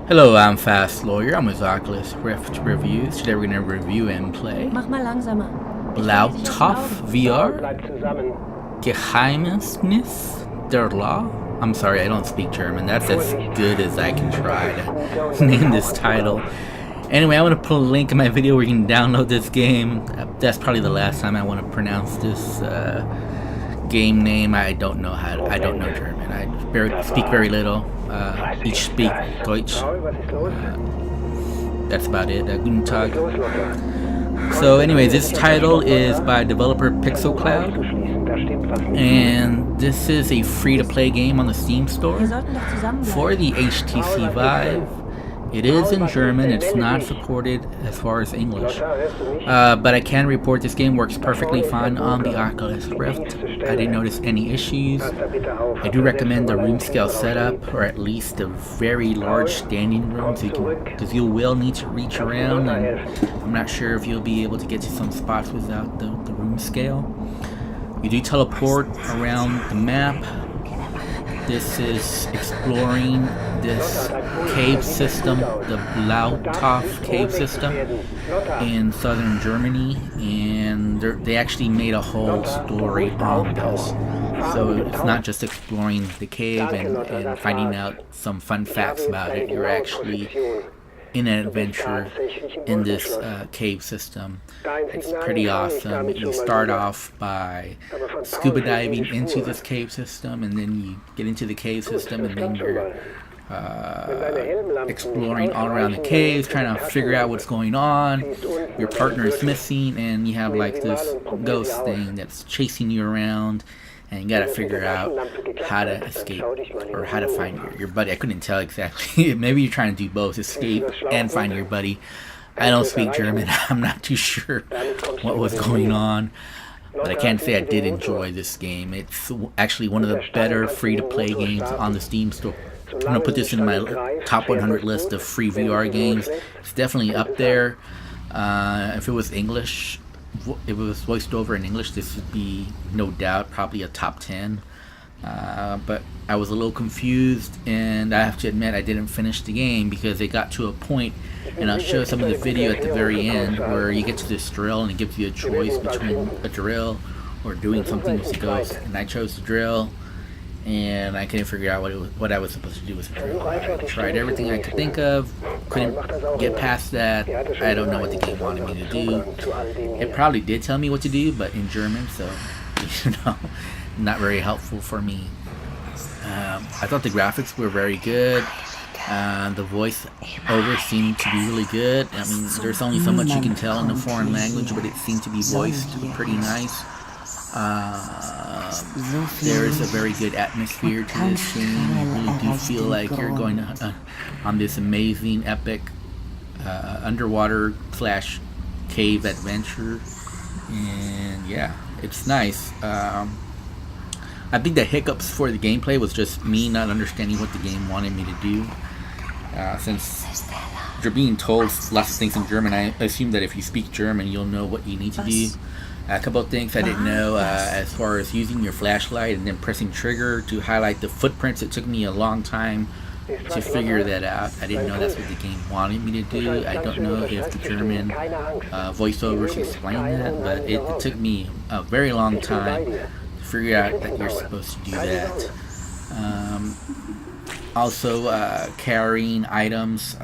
Hello, I'm Fast Lawyer. I'm with Oculus Rift Reviews. Today we're going to review and play Mach mal langsamer. Blautopf VR, Bleibt zusammen. Geheimnis der Law. I'm sorry, I don't speak German. That's as good as I can try to name this title. Anyway, I want to put a link in my video where you can download this game. That's probably the last time I want to pronounce this game name. I don't know German. I speak very little. Ich speak Deutsch. That's about it. Guten Tag. So anyway, this title is by developer Pixel Cloud, and this is a free-to-play game on the Steam store for the HTC Vive. It is in German. It's not supported as far as English, but I can report this game works perfectly fine on the Oculus Rift. I didn't notice any issues. I do recommend the room scale setup, or at least a very large standing room, because you will need to reach around, and I'm not sure if you'll be able to get to some spots without the room scale. You do teleport around the map. This is exploring this cave system, the Blautopf cave system in southern Germany, and they actually made a whole story on this. So it's not just exploring the cave and finding out some fun facts about it. You're actually in an adventure in this cave system. It's pretty awesome. You start off by scuba diving into this cave system, and then you get into the cave system, and then you're exploring all around the caves, trying to figure out what's going on. Your partner is missing, and you have like this ghost thing that's chasing you around, and you gotta figure out how to escape or how to find your buddy. I couldn't tell exactly. Maybe you're trying to do both, escape and find your buddy. I don't speak German. I'm not too sure what was going on, but I can say I did enjoy this game. It's actually one of the better free-to-play games on the Steam store. I'm going to put this in my top 100 list of free VR games. It's definitely up there. If it was English, if it was voiced over in English, this would be no doubt probably a top 10. But I was a little confused, and I have to admit I didn't finish the game because it got to a point, and I'll show some of the video at the very end, where you get to this drill and it gives you a choice between a drill or doing something with the ghost, and I chose the drill, and I couldn't figure out what I was supposed to do with the drill. I tried everything I could think of, couldn't get past that. I don't know what the game wanted me to do. It probably did tell me what to do, but in German, so not very helpful for me. I thought the graphics were very good. The voice over seemed to be really good. I mean, there's only so much you can tell in a foreign language, but it seemed to be voiced pretty nice. There is a very good atmosphere to this game. You really do feel like you're going on this amazing, epic underwater / cave adventure, and yeah, it's nice. I think the hiccups for the gameplay was just me not understanding what the game wanted me to do. Since you're being told lots of things in German, I assume that if you speak German, you'll know what you need to do. A couple of things I didn't know, as far as using your flashlight and then pressing trigger to highlight the footprints. It took me a long time to figure that out. I didn't know that's what the game wanted me to do. I don't know if the German voiceovers explain that, but it took me a very long time to figure out that you're supposed to do that. Also, carrying items.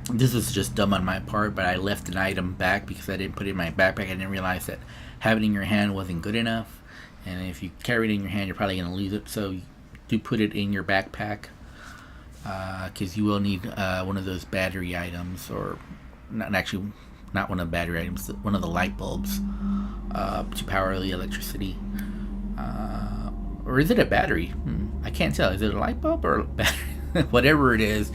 This is just dumb on my part, but I left an item back because I didn't put it in my backpack. I didn't realize that having it in your hand wasn't good enough. And if you carry it in your hand, you're probably going to lose it. So do put it in your backpack, because you will need one of those battery items, or not one of the battery items, one of the light bulbs to power the electricity. Or is it a battery? I can't tell. Is it a light bulb or a battery? Whatever it is,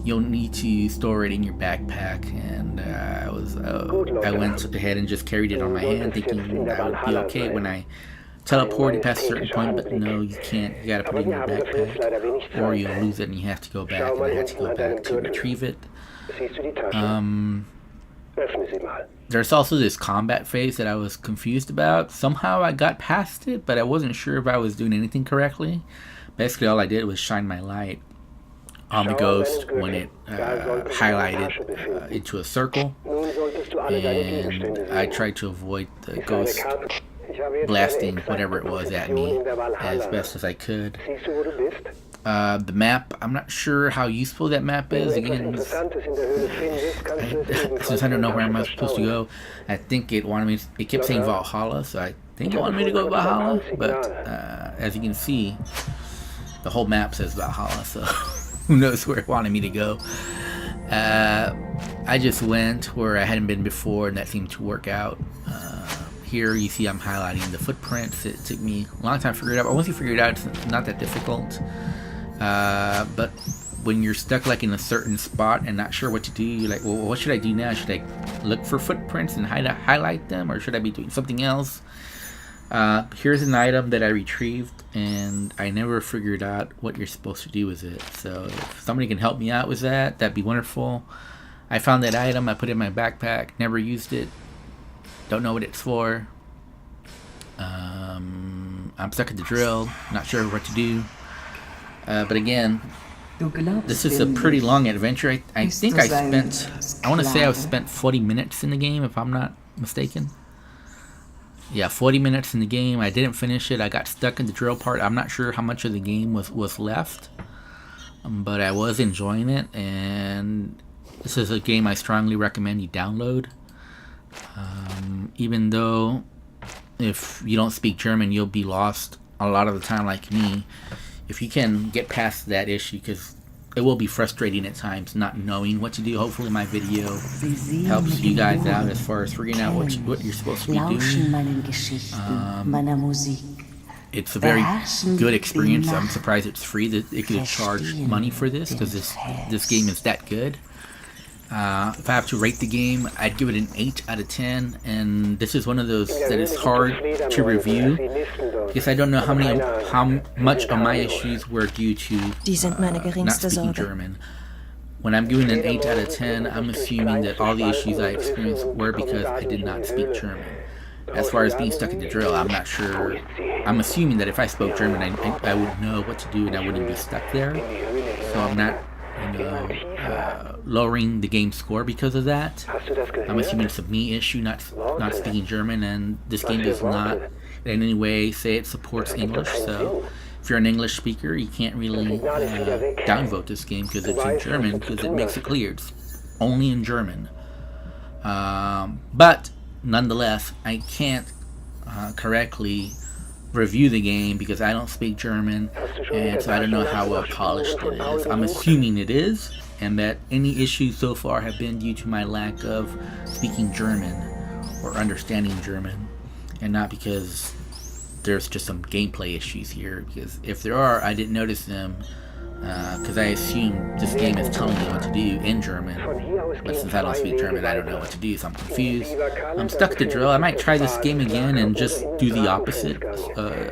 you'll need to store it in your backpack, and I went ahead and just carried it on my hand, thinking that would be okay when I teleported past a certain point, but no, you can't. You gotta put it in your backpack, or you'll lose it and you have to go back, and I had to go back to retrieve it. There's also this combat phase that I was confused about. Somehow I got past it, but I wasn't sure if I was doing anything correctly. Basically, all I did was shine my light on the ghost when it highlighted into a circle, and I tried to avoid the ghost blasting whatever it was at me as best as I could. The map, I'm not sure how useful that map is. Again, since I don't know where I'm supposed to go, I think it kept saying Valhalla, so I think it wanted me to go to Valhalla, but as you can see, the whole map says Valhalla, so who knows where it wanted me to go. I just went where I hadn't been before, and that seemed to work out. Here you see I'm highlighting the footprints. It took me a long time to figure it out, but once you figure it out, it's not that difficult. But when you're stuck like in a certain spot and not sure what to do, you're like, well, what should I do now? Should I look for footprints and highlight them, or should I be doing something else? Here's an item that I retrieved, and I never figured out what you're supposed to do with it. So if somebody can help me out with that, that'd be wonderful. I found that item, I put it in my backpack, never used it, don't know what it's for. I'm stuck at the drill, not sure what to do. But again, this is a pretty long adventure. I think I want to say I spent 40 minutes in the game, if I'm not mistaken. Yeah, 40 minutes in the game. I didn't finish it. I got stuck in the drill part. I'm not sure how much of the game was left, but I was enjoying it, and this is a game I strongly recommend you download. Even though if you don't speak German, you'll be lost a lot of the time like me. If you can get past that issue, because it will be frustrating at times not knowing what to do. Hopefully my video helps you guys out as far as figuring out what you're supposed to be doing. It's a very good experience. I'm surprised it's free. That it could charge money for this, because this game is that good. If I have to rate the game, I'd give it an 8 out of 10, and this is one of those that is hard to review because I don't know how much of my issues were due to not speaking German. When I'm giving an 8 out of 10, I'm assuming that all the issues I experienced were because I did not speak German. As far as being stuck in the drill, I'm not sure. I'm assuming that if I spoke German, I would know what to do and I wouldn't be stuck there. So I'm not lowering the game score because of that. I'm assuming it's a me issue, not speaking German, and this game does not in any way say it supports English, so if you're an English speaker, you can't really downvote this game because it's in German, because it makes it clear it's only in German. But nonetheless, I can't correctly review the game because I don't speak German, and so I don't know how well polished it is. I'm assuming it is, and that any issues so far have been due to my lack of speaking German or understanding German, and not because there's just some gameplay issues here, because if there are, I didn't notice them because I assume this game is telling me what to do in German, but since I don't speak German, I don't know what to do, so I'm confused. I'm stuck at the drill. I might try this game again and just do the opposite.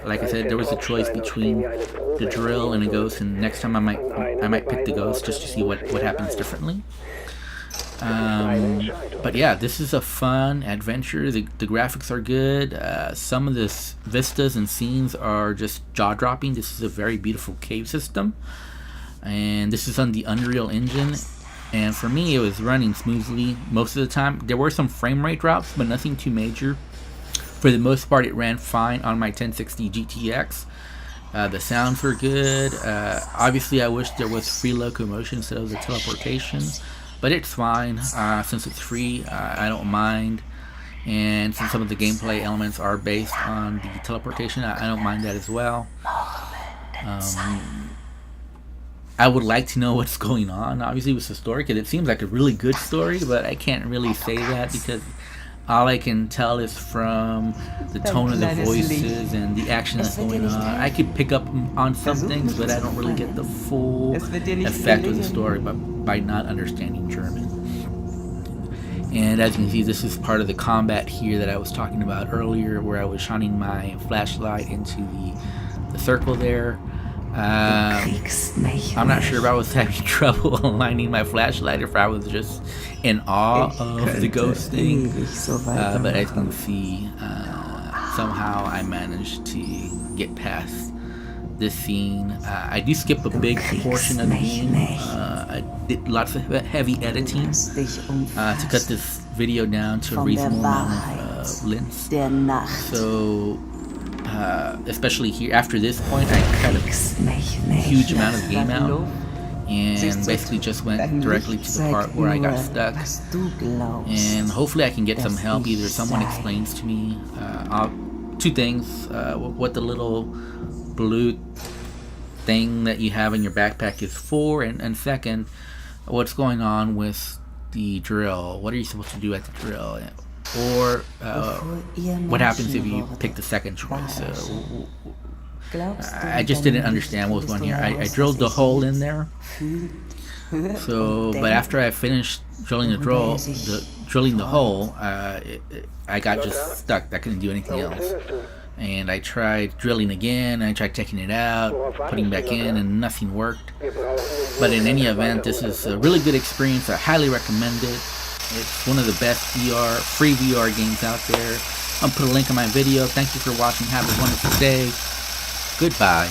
Like I said, there was a choice between the drill and a ghost, and next time I might pick the ghost just to see what happens differently. But yeah, this is a fun adventure. The graphics are good. Some of the vistas and scenes are just jaw-dropping. This is a very beautiful cave system, and this is on the Unreal Engine, and for me it was running smoothly most of the time. There were some frame rate drops, but nothing too major. For the most part, it ran fine on my 1060 GTX. The sounds were good. Obviously I wish there was free locomotion instead of the teleportation, but it's fine. Since it's free, I don't mind, and since some of the gameplay elements are based on the teleportation, I don't mind that as well. I would like to know what's going on, obviously, with the story, because it seems like a really good story, but I can't really say that because all I can tell is from the tone of the voices and the action that's going on. I could pick up on some things, but I don't really get the full effect of the story by not understanding German. And as you can see, this is part of the combat here that I was talking about earlier, where I was shining my flashlight into the circle there. I'm not sure if I was having trouble aligning my flashlight, or if I was just in awe of the ghost thing. But as you can see, somehow I managed to get past this scene. I do skip a big portion of the game. I did lots of heavy editing to cut this video down to a reasonable amount of length. So, especially here, after this point, I cut a huge amount of the game out and basically just went directly to the part where I got stuck. And hopefully I can get some help. Either someone explains to me two things, what the little blue thing that you have in your backpack is for, and second, what's going on with the drill. What are you supposed to do at the drill? Or what happens if you pick the second choice? I just didn't understand what was going here. I drilled the hole in there. So, but after I finished drilling the hole, I got just stuck. I couldn't do anything else. And I tried drilling again. I tried taking it out, putting it back in, and nothing worked. But in any event, this is a really good experience. I highly recommend it. It's one of the best free VR games out there. I'll put a link in my video. Thank you for watching. Have a wonderful day. Goodbye.